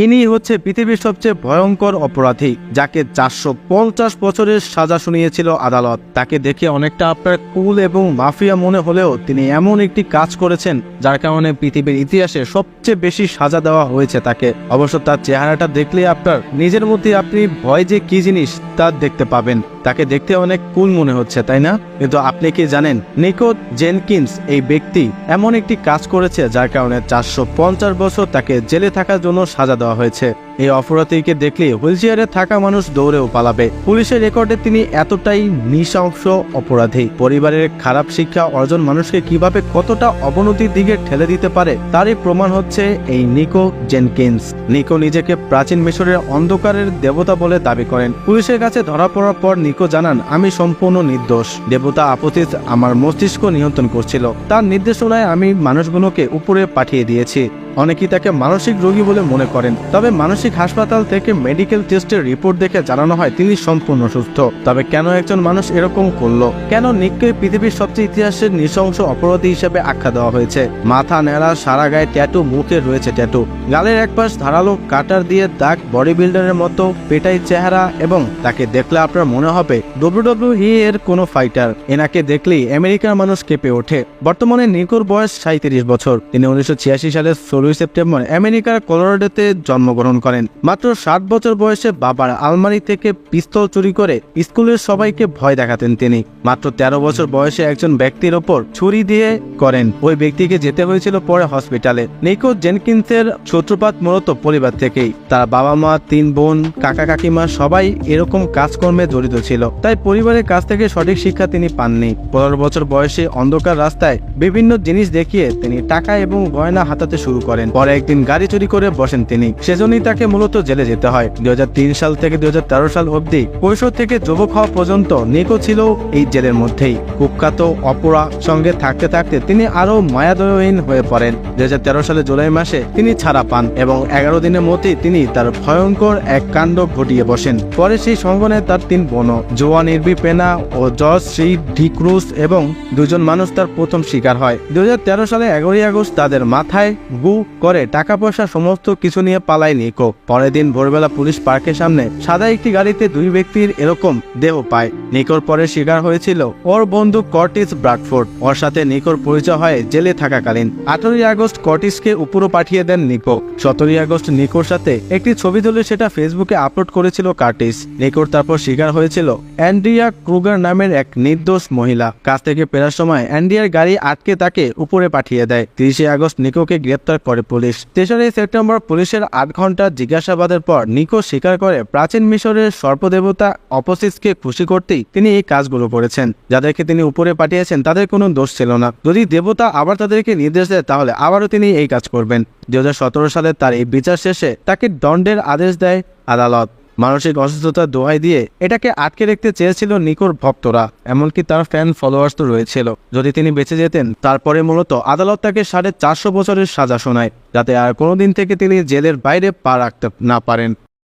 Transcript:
ইনি হচ্ছে পৃথিবীর সবচেয়ে ভয়ঙ্কর অপরাধী, যাকে 450 বছরের সাজা শুনিয়েছিল আদালত। তাকে দেখে অনেকটা আপনার কুল এবং মাফিয়া মনে হলেও তিনি এমন একটি কাজ করেছেন যার কারণে পৃথিবীর ইতিহাসে সবচেয়ে বেশি সাজা দেওয়া হয়েছে তাকে। অবশ্য তার চেহারাটা দেখলে আপনার নিজের মধ্যে আপনি ভয় যে কি জিনিস তা দেখতে পাবেন। তাকে দেখতে অনেক কুল মনে হচ্ছে, তাই না? কিন্তু আপনি কি জানেন নিকো জেনকিন্স এই ব্যক্তি এমন একটি কাজ করেছে যার কারণে 450 বছর তাকে জেলে থাকার জন্য সাজা দেওয়া হয়েছে। এই অপরাধীকে দেখলে হুইলচেয়ারে থাকা মানুষ দৌড়েও পালাবে। পুলিশের রেকর্ডে তিনি এতটাই নৃশংস অপরাধী। পরিবারের খারাপ শিক্ষা অর্জন মানুষকে কিভাবে কতটা অবনতির দিকে ঠেলে দিতে পারে তারই প্রমাণ হচ্ছে এই নিকো জেনকিন্স। নিকো নিজেকে প্রাচীন মিশরের অন্ধকারের দেবতা বলে দাবি করেন। পুলিশের কাছে ধরা পড়ার পর নিকো জানান, আমি সম্পূর্ণ নির্দোষ। দেবতা আপতিত আমার মস্তিষ্ক নিয়ন্ত্রণ করছিল। তার নির্দেশনায় আমি মানুষগুলোকে উপরে পাঠিয়ে দিয়েছি। অনেকেই তাকে মানসিক রোগী বলে মনে করেন, তবে মানসিক হাসপাতাল থেকে মেডিকেল টেস্টের রিপোর্ট দেখে জানানো হয় তিনি সম্পূর্ণ সুস্থ। তবে কেন একজন মানুষ এরকম করলো? কেন নিককে পৃথিবীর সবচেয়ে ইতিহাসের নৃশংস অপরাধী হিসেবে আখ্যা দেওয়া হয়েছে? মাথা নেড়া, সারা গায়ে ট্যাটু, মুখে রয়েছে ট্যাটু, গালের এক পাশ ধারালো কাটার দিয়ে দাগ, বডি বিল্ডারের মতো পেটাই চেহারা, এবং তাকে দেখলে আপনার মনে হবে WWE এর কোনো ফাইটার। এনাকে দেখলেই আমেরিকার মানুষ কেঁপে ওঠে। বর্তমানে নিকোর বয়স 37 বছর। তিনি 1986 সালের 16 সেপ্টেম্বর আমেরিকার কলোরাডোতে জন্মগ্রহণ করেন। মাত্র 7 বছর বয়সে বাবার আলমারি থেকে পিস্তল চুরি করে স্কুলের সবাইকে ভয় দেখাতেন তিনি। মাত্র 13 বছর বয়সে একজন ব্যক্তির ওপর ছুরি দিয়ে করেন। ওই ব্যক্তিকে যেতে হয়েছিল পরে হসপিটালে। নিকো জেনকিন্সের সূত্রপাত মূলত পরিবার থেকেই। তার বাবা মা, 3 বোন, কাকা কাকিমা সবাই এরকম কাজকর্মে জড়িত ছিল। তাই পরিবারের কাছ থেকে সঠিক শিক্ষা তিনি পাননি। 15 বছর বয়সে অন্ধকার রাস্তায় বিভিন্ন জিনিস দেখিয়ে তিনি টাকা এবং গয়না হাতাতে শুরু করেন। পরে একদিন গাড়ি চুরি করে বসেন তিনি। সেজন্যই তাকে মূলত জেলে যেতে হয়। 2003 সাল থেকে 2013 সাল অবধি কৈশোর থেকে যুবক হওয়া পর্যন্ত নিকো ছিল এই জেলের মধ্যেই। কুখ্যাত অপরাধ সঙ্গে থাকতে থাকতে তিনি আরো মায়াদয়হীন হয়ে পড়েন। 2013 সালে জুলাই মাসে তিনি ছাড়া পান এবং 11 দিনের মধ্যেই তিনি তার ভয়ঙ্কর এক কাণ্ড ঘটিয়ে বসেন। পরে সেই সঙ্গনে তার 3 বোন, জোয়ান ইরবি পেনা ও জর্জ শ্রী ডিক্রুজ, এবং 2জন মানুষ তার প্রথম শিকার হয়। 2013 সালে 11 আগস্ট তাদের মাথায় গু করে টাকা পয়সা সমস্ত কিছু নিয়ে পালায় নিকো। পরের দিন ভোরবেলা পুলিশ পার্কের সামনে সাদা একটি গাড়িতে 2 ব্যক্তির এরকম দেহ পায়। নিকোর পরে শিকার হয়েছিল ওর বন্ধু কর্টিস ব্রাডফোর্ড। ওর সাথে নিকোর পরিচয় হয় জেলে থাকাকালীন। 18 আগস্ট কর্টিসকে উপরে পাঠিয়ে দেন নিকো। 17 আগস্ট নিকোর সাথে একটি ছবি তুলে সেটা ফেসবুকে আপলোড করেছিল কার্টিস। নিকোর তারপর শিকার হয়েছিল অ্যান্ড্রিয়া ক্রুগার নামের এক নির্দোষ মহিলা। কাছ থেকে ফেরার সময় অ্যান্ড্রিয়ার গাড়ি আটকে তাকে উপরে পাঠিয়ে দেয়। 30 আগস্ট নিকোকে গ্রেপ্তার করে পুলিশ। 3 সেপ্টেম্বর পুলিশের 8 ঘন্টা জিজ্ঞাসাবাদের পর নিকো স্বীকার করে প্রাচীন মিশরের সর্পদেবতা অপসিসকে খুশি করতেই তিনি এই কাজগুলো করেছেন। যাদেরকে তিনি উপরে পাঠিয়েছেন তাদের কোনো দোষ ছিল না। যদি দেবতা আবার তাদেরকে নির্দেশ দেয় তাহলে আবারও তিনি এই কাজ করবেন। 2017 সালে তার এই বিচার শেষে তাকে দণ্ডের আদেশ দেয় আদালত। মানসিক অসুস্থতার দোহাই দিয়ে এটাকে আটকে রাখতে চেয়েছিল নিকোর ভক্তরা, এমনকি তার ফ্যান ফলোয়ার্স তো রয়েছিল। যদি তিনি বেঁচে যেতেন তারপরে মূলত আদালত তাকে 450 বছরের সাজা শোনায়, যাতে আর কোনোদিন থেকে তিনি জেলের বাইরে পা রাখতে না পারেন।